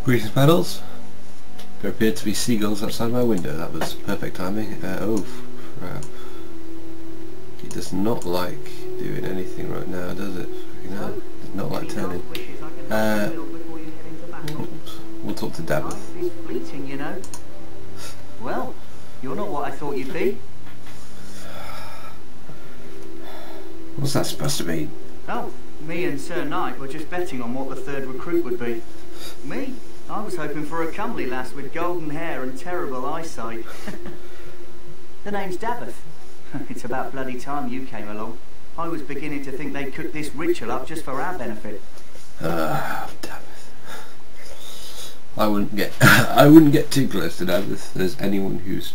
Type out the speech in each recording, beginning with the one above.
Greetings, paddles. There appeared to be seagulls outside my window. That was perfect timing. Oh, crap. It does not like doing anything right now, does it? No, it does not like turning. We'll talk to Davith. He's fleeting, you know. Well, you're not what I thought you'd be. What's that supposed to mean? Oh, me and Sir Knight were just betting on what the third recruit would be. Me? I was hoping for a comely lass with golden hair and terrible eyesight. The name's Davith. It's about bloody time you came along. I was beginning to think they'd cook this ritual up just for our benefit. Davith. I wouldn't get too close to Davith. There's anyone who's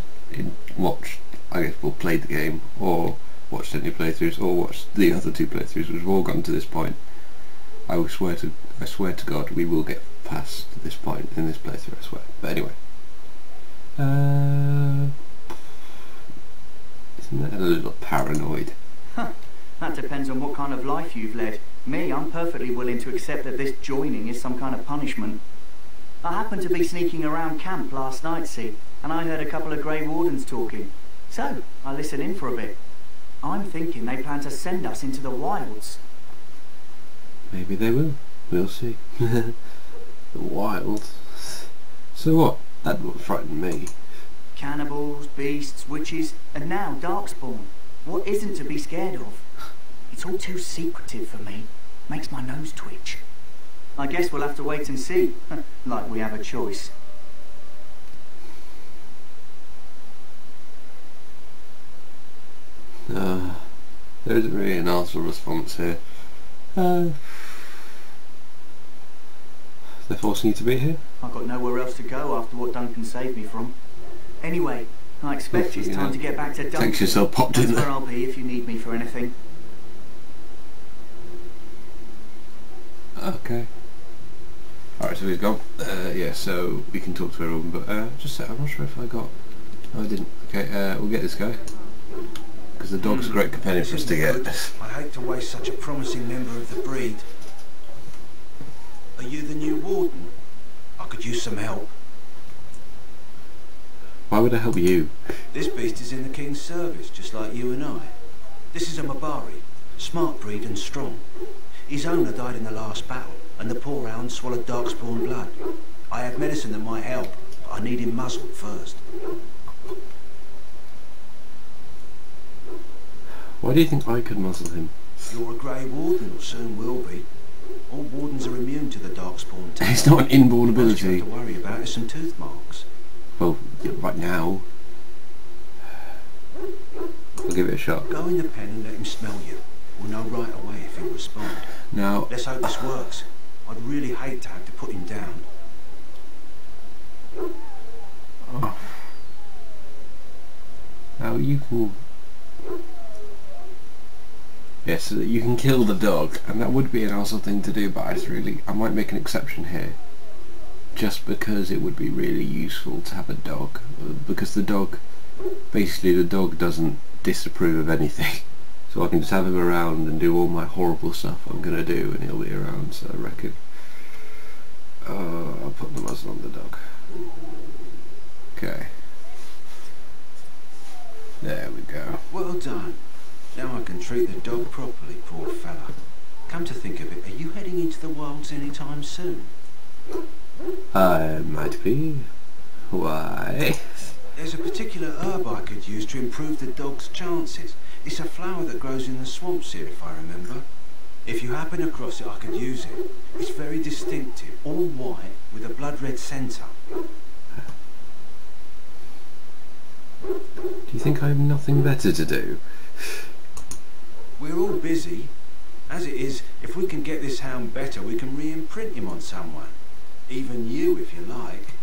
watched, I guess, well, played the game, or watched any playthroughs, or watched the other two playthroughs, which have all gone to this point. I swear to God, we will get past this point in this playthrough, I swear. But anyway. Isn't that a little paranoid? Huh. That depends on what kind of life you've led. Me, I'm perfectly willing to accept that this joining is some kind of punishment. I happened to be sneaking around camp last night, see, and I heard a couple of Grey Wardens talking. So, I listened in for a bit. I'm thinking they plan to send us into the wilds. Maybe they will. We'll see. The wilds. So what? That won't frighten me. Cannibals, beasts, witches, and now darkspawn. What isn't to be scared of? It's all too secretive for me. Makes my nose twitch. I guess we'll have to wait and see. Like we have a choice. There isn't really an answer response here. They're forcing you to be here? I've got nowhere else to go after what Duncan saved me from. Anyway, I expect it's time to get back to Duncan. Takes yourself popped in there. That's where I'll be if you need me for anything. Okay. Alright, so he's gone. Yeah, so we can talk to everyone, but just I'm not sure if I got... No, I didn't. Okay, we'll get this guy. Because the dog's a great companion for us to get. I'd hate to waste such a promising member of the breed. Are you the new warden? I could use some help. Why would I help you? This beast is in the king's service, just like you and I. This is a Mabari, smart breed and strong. His owner died in the last battle, and the poor hound swallowed darkspawn blood. I have medicine that might help, but I need him muzzled first. Why do you think I could muzzle him? You're a Grey Warden, or soon will be. All wardens are immune to the darkspawn taint. It's not an inborn What you ability. have to worry about is some tooth marks. Well, right now. I'll give it a shot. Go in the pen and let him smell you. We'll know right away if he'll respond. Now, Let's hope this works. I'd really hate to have to put him down. now you can... Yes, you can kill the dog, and that would be an awesome thing to do, but I might make an exception here. Just because it would be really useful to have a dog. Because the dog doesn't disapprove of anything. So I can just have him around and do all my horrible stuff I'm going to do, and he'll be around, so I reckon. I'll put the muzzle on the dog. Okay. There we go. Well done. Now I can treat the dog properly, poor fella. Come to think of it, are you heading into the wilds anytime soon? I might be. Why? There's a particular herb I could use to improve the dog's chances. It's a flower that grows in the swamps here, if I remember. If you happen across it, I could use it. It's very distinctive, all white, with a blood-red centre. Do you think I have nothing better to do? We're all busy. As it is, if we can get this hound better, we can re-imprint him on someone. Even you, if you like.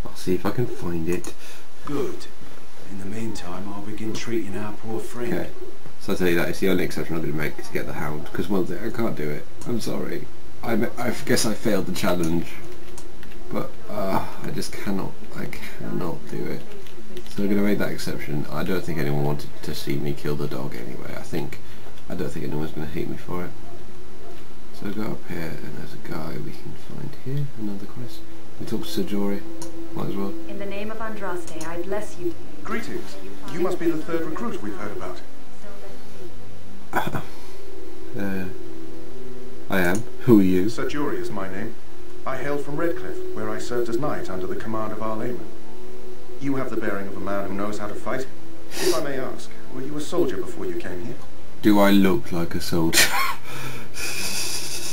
I'll see if I can find it. Good. In the meantime, I'll begin treating our poor friend. Okay. So I'll tell you that, it's the only exception I'm going to make to get the hound, because one thing, I can't do it. I'm sorry. I guess I failed the challenge. But, I just cannot. I cannot do it. So we're going to make that exception. I don't think anyone wanted to see me kill the dog anyway. I don't think anyone's going to hate me for it. So go up here, and there's a guy we can find here. Another quest. We talk to Sir Jory. Might as well. In the name of Andraste, I bless you. Greetings. You must be the third recruit we've heard about. I am. Who are you? Sir Jury is my name. I hail from Redcliffe, where I served as knight under the command of our layman. You have the bearing of a man who knows how to fight. If I may ask, were you a soldier before you came here? Do I look like a soldier?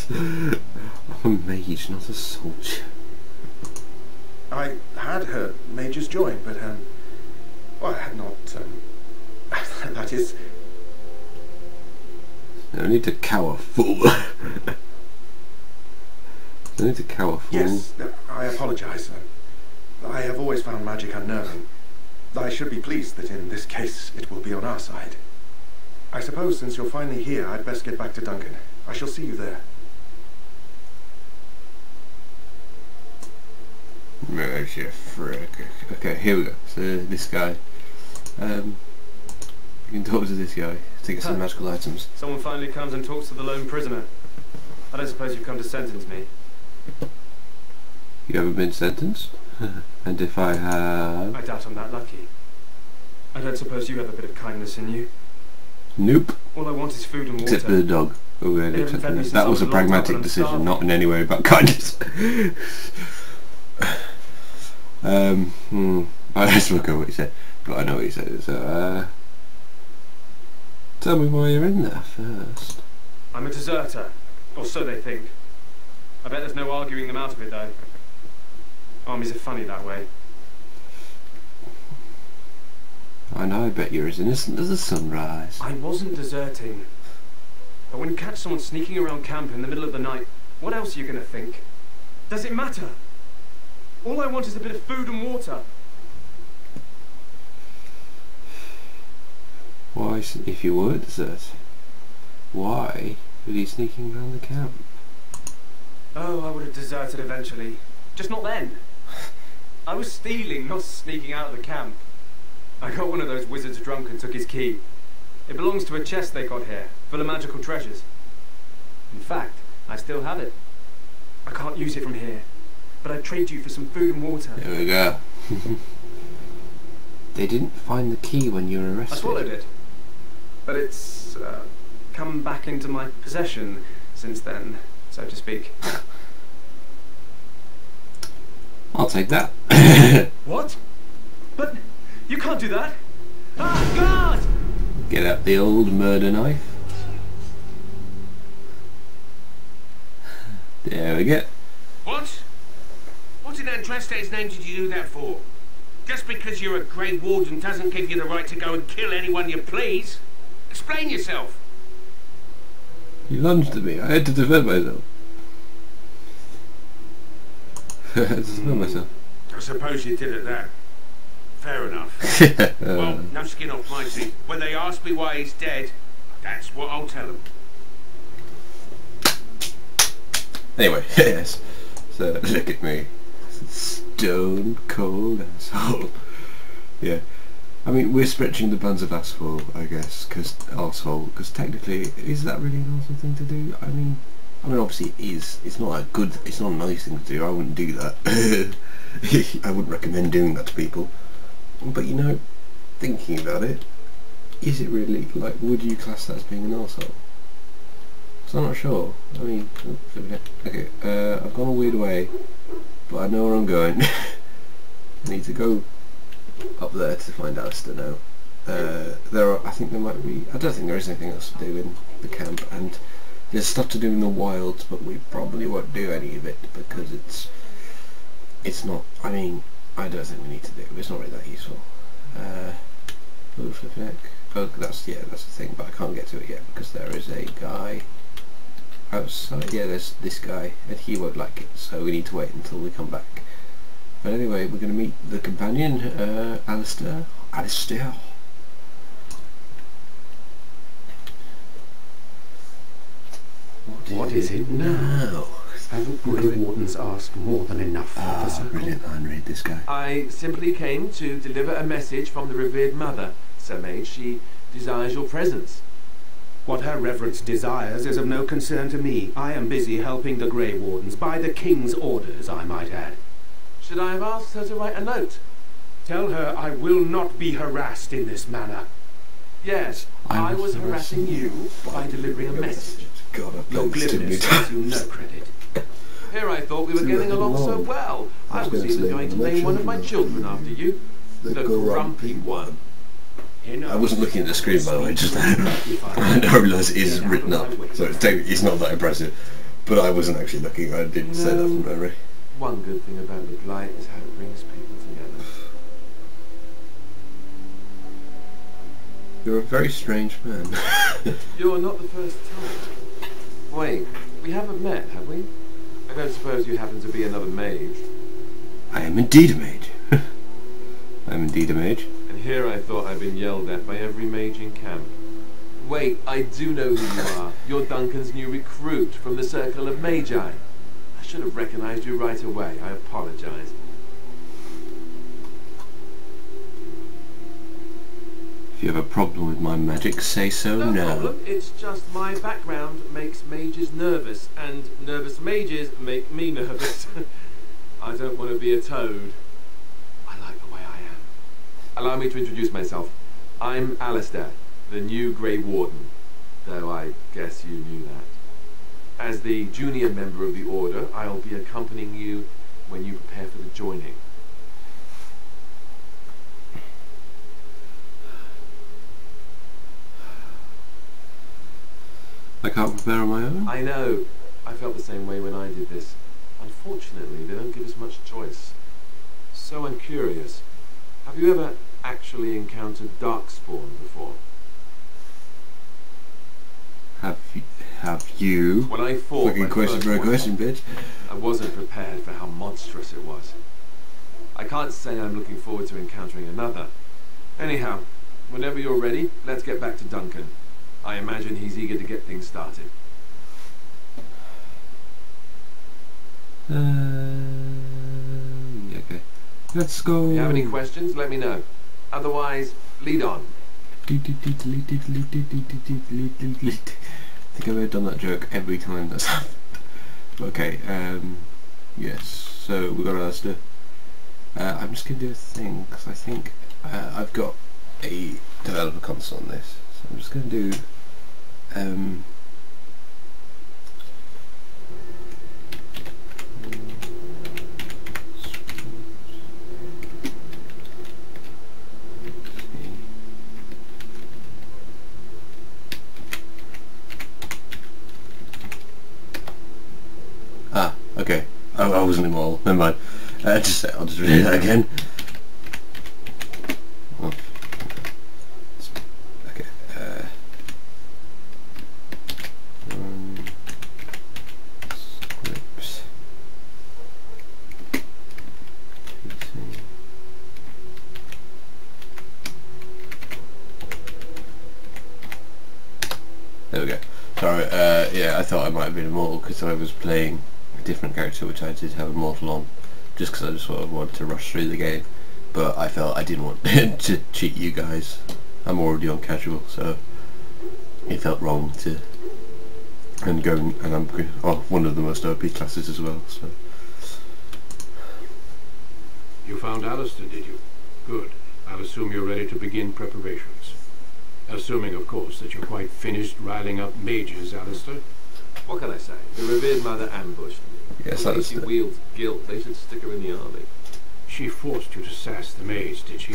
I'm a mage, not a soldier. I had heard mages join, but, well, I had not, that is... No need to cower, fool. No need to cower, fool. Yes, I apologize. I have always found magic unnerving. I should be pleased that in this case it will be on our side. I suppose since you're finally here, I'd best get back to Duncan. I shall see you there. Merge your frick. Okay, here we go. So this guy. You can talk to this guy to get some magical items. Someone finally comes and talks to the lone prisoner. I don't suppose you've come to sentence me. You haven't been sentenced? And if I have... I doubt I'm that lucky. I don't suppose you have a bit of kindness in you. Nope. All I want is food and water. Except for the dog. Oh, yeah, that was a pragmatic decision, not in any way about kindness. I just look at what he said, but I know what he said. So, tell me why you're in there first. I'm a deserter, or so they think. I bet there's no arguing them out of it, though. Armies are funny that way. I know, I bet you're as innocent as the sunrise. I wasn't deserting. But when you catch someone sneaking around camp in the middle of the night, what else are you going to think? Does it matter? All I want is a bit of food and water. Why, if you were deserting, why were you sneaking around the camp? Oh, I would have deserted eventually. Just not then. I was stealing, not sneaking out of the camp. I got one of those wizards drunk and took his key. It belongs to a chest they got here, full of magical treasures. In fact, I still have it. I can't use it from here, but I'd trade you for some food and water. There we go. They didn't find the key when you were arrested. I swallowed it. But it's come back into my possession since then, so to speak. I'll take that. What? But you can't do that! Ah, God! Get out the old murder knife. There we go. What? What in Andraste's name did you do that for? Just because you're a Grey Warden doesn't give you the right to go and kill anyone you please. Explain yourself. You lunged at me. I had to defend myself. I had to defend myself. I suppose you did at that. Fair enough. Well, no skin off my teeth. When they ask me why he's dead, that's what I'll tell them. Anyway, yes. So look at me. Stone cold asshole. Yeah. I mean, we're stretching the buns of asshole, I guess, because technically, is that really an awesome thing to do? I mean, obviously it is. It's not a good, it's not a nice thing to do. I wouldn't do that. I wouldn't recommend doing that to people. But you know, thinking about it, is it really, like, would you class that as being an arsehole? So I'm not sure. I mean, okay, I've gone a weird way, but I know where I'm going. I need to go up there to find Alistair now. I think there might be, I don't think there is anything else to do in the camp, and there's stuff to do in the wilds, but we probably won't do any of it because it's not, I mean, I don't think we need to do it. It's not really that useful. Oh, flipping heck. Oh, that's the thing, but I can't get to it yet because there is a guy outside. Yeah, there's this guy, and he won't like it, so we need to wait until we come back. But anyway, we're going to meet the companion, Alistair. What is it now? Haven't Grey Wardens asked more than enough, Officer? Brilliant, I read this guy. I simply came to deliver a message from the revered mother, Sir Mage. She desires your presence. What her reverence desires is of no concern to me. I am busy helping the Grey Wardens, by the King's orders, I might add. Should I have asked her to write a note? Tell her I will not be harassed in this manner. Yes, I was harassing you by delivering a message. God, Your glibness gives you no credit. Here I thought we were getting along so well. I was even going to name one of my children after you. The Grumpy One. I wasn't looking at the screen, by the way, just and I realised it is written up, so it's not that impressive. But I wasn't actually looking, I did say that from memory. One good thing about the Blight is how it brings people together. You're a very strange man. You're not the first time. Wait, we haven't met, have we? I don't suppose you happen to be another mage? I am indeed a mage. I am indeed a mage. And here I thought I'd been yelled at by every mage in camp. Wait, I do know who you are. You're Duncan's new recruit from the Circle of Magi. I should have recognized you right away. I apologize. If you have a problem with my magic, say so No now. problem. It's just my background makes mages nervous, and nervous mages make me nervous. I don't want to be a toad. I like the way I am. Allow me to introduce myself. I'm Alistair, the new Grey Warden, though I guess you knew that. As the junior member of the Order, I'll be accompanying you when you prepare for the joining. I can't prepare on my own? I know. I felt the same way when I did this. Unfortunately, they don't give us much choice. So I'm curious. Have you ever actually encountered Darkspawn before? Have you? When I fought Fucking my question first for a one, question, bitch. I wasn't prepared for how monstrous it was. I can't say I'm looking forward to encountering another. Anyhow, whenever you're ready, let's get back to Duncan. I imagine he's eager to get things started. Yeah, okay. Let's go. If you have any questions, let me know. Otherwise, lead on. I think I may have done that joke every time that's happened. Okay, yes, so we got Alistair. I'm just going to do a thing, because I think I've got a developer console on this. So I'm just going to do okay. Oh, I wasn't involved. Never mind. I'll just read that again. Oh. Okay. Scripts. There we go. Sorry. Yeah, I thought I might have been immortal because I was playing different character which I did have Immortal on, just because I just sort of wanted to rush through the game, but I felt I didn't want to cheat you guys. I'm already on casual, so it felt wrong to and I'm one of the most OP classes as well. So you found Alistair, did you? Good. I'll assume you're ready to begin preparations. Assuming, of course, that you're quite finished riling up mages, Alistair. What can I say? The revered mother ambushed me. yes, The way that's she wields guilt. They should stick her in the army. She forced you to sass the mage, did she?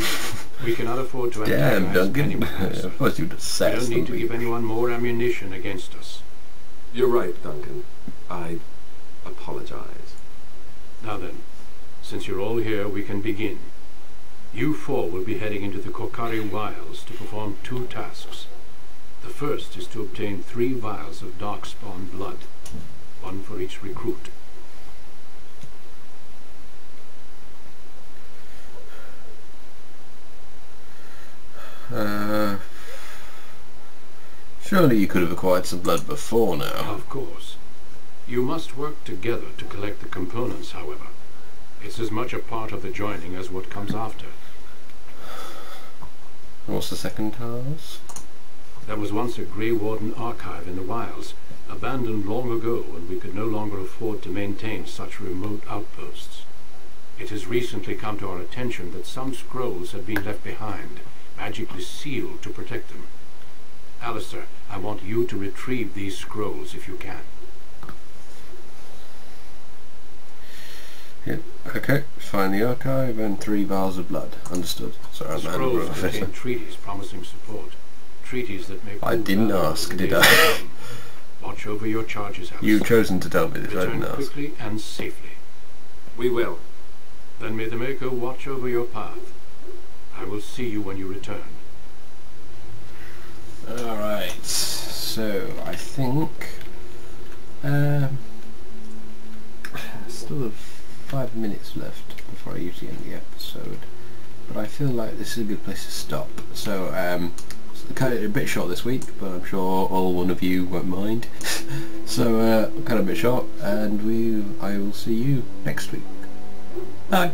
We cannot afford to damn antagonize Duncan. anyone. Of course you would We sass don't need to them. give anyone more ammunition against us. You're right, Duncan. I apologize. Now then, since you're all here, we can begin. You four will be heading into the Holary Wilds to perform 2 tasks. The first is to obtain 3 vials of Darkspawn blood, 1 for each recruit. Surely you could have acquired some blood before now. Of course. You must work together to collect the components, however. It's as much a part of the joining as what comes after. What's the second task? There was once a Grey Warden archive in the wilds, abandoned long ago when we could no longer afford to maintain such remote outposts. It has recently come to our attention that some scrolls have been left behind, magically sealed to protect them. Alistair, I want you to retrieve these scrolls if you can. Yep, okay. Find the archive and 3 vials of blood. Understood. Sorry, The scrolls contain treaties promising support. Treaties that may... I didn't ask, did I? Watch over your charges, Alistair. You've chosen to tell me this, I Return didn't ask. quickly and safely. We will. Then may the Maker watch over your path. I will see you when you return. Alright, so I think still have 5 minutes left before I usually end the episode, but I feel like this is a good place to stop. So kind of a bit short this week, but I'm sure all one of you won't mind. So kind of a bit short, and I will see you next week. Bye.